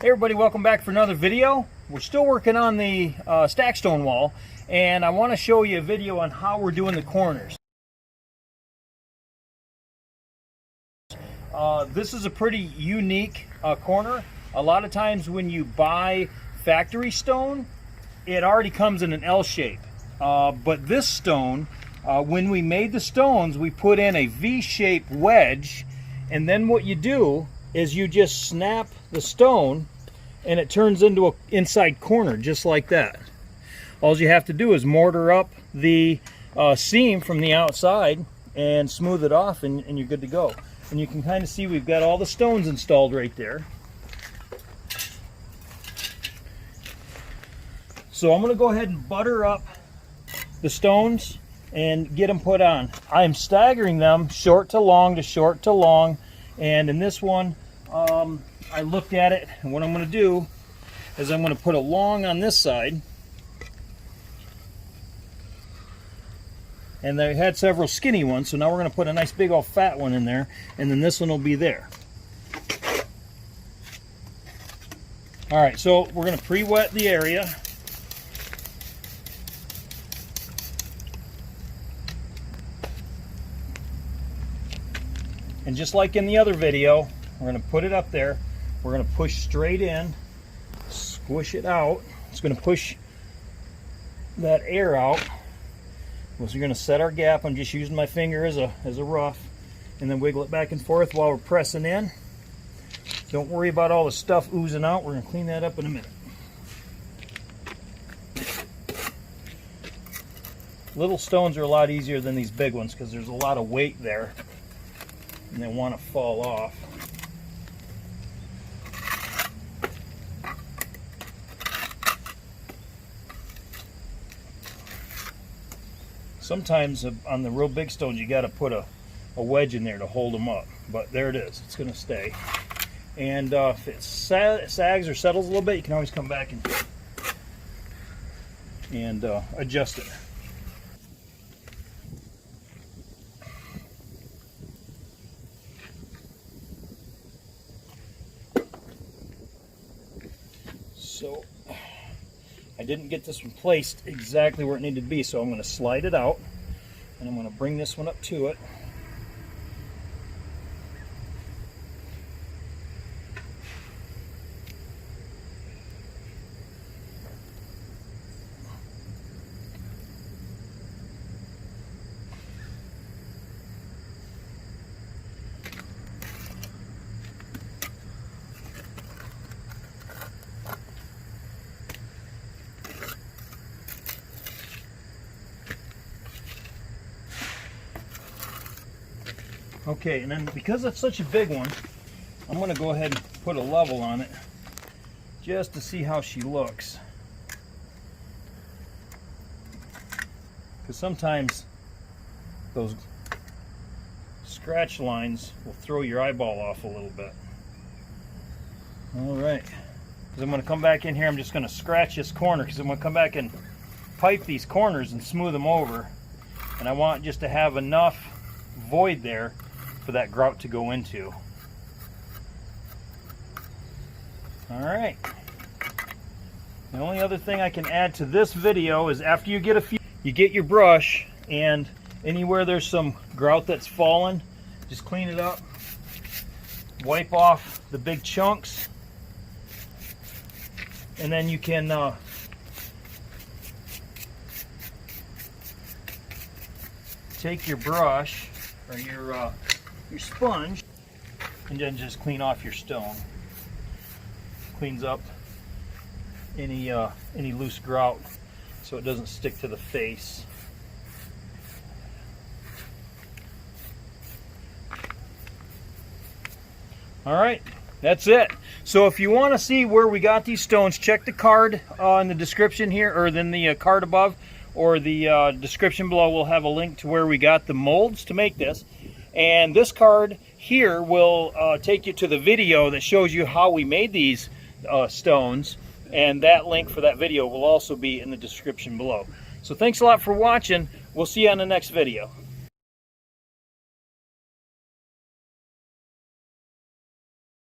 Hey everybody, welcome back for another video. We're still working on the stack stone wall, and I want to show you a video on how we're doing the corners. This is a pretty unique corner. A lot of times when you buy factory stone, it already comes in an L shape. But this stone, when we made the stones, we put in a V-shaped wedge, and then what you do is you just snap the stone and it turns into an inside corner just like that. All you have to do is mortar up the seam from the outside and smooth it off, and you're good to go. And you can kind of see we've got all the stones installed right there. So I'm going to go ahead and butter up the stones and get them put on. I'm staggering them short to long to short to long, and in this one I looked at it, and what I'm going to do is I'm going to put a long on this side, and they had several skinny ones, so now we're going to put a nice big old fat one in there, and then this one will be there. Alright, so we're going to pre-wet the area. And just like in the other video, we're going to put it up there. We're going to push straight in, squish it out. It's going to push that air out. So we're going to set our gap. I'm just using my finger as a rough, and then wiggle it back and forth while we're pressing in. Don't worry about all the stuff oozing out. We're going to clean that up in a minute. Little stones are a lot easier than these big ones because there's a lot of weight there and they want to fall off. Sometimes on the real big stones you got to put a wedge in there to hold them up, but there it is. It's going to stay. And if it sags or settles a little bit, you can always come back and adjust it. So I didn't get this one placed exactly where it needed to be, so I'm going to slide it out, and I'm going to bring this one up to it. Okay, and then because it's such a big one, I'm going to go ahead and put a level on it just to see how she looks. Because sometimes those scratch lines will throw your eyeball off a little bit. Alright, because I'm going to come back in here, I'm just going to scratch this corner because I'm going to come back and pipe these corners and smooth them over. And I want just to have enough void there for that grout to go into. Alright. The only other thing I can add to this video is after you get your brush, and anywhere there's some grout that's fallen, just clean it up, wipe off the big chunks, and then you can take your brush or your sponge and then just clean off your stone. Cleans up any loose grout so it doesn't stick to the face. Alright, that's it. So if you want to see where we got these stones, check the card in the description here, or then the card above, or the description below will have a link to where we got the molds to make this. And this card here will take you to the video that shows you how we made these stones, and that link for that video will also be in the description below. So thanks a lot for watching. We'll see you on the next video.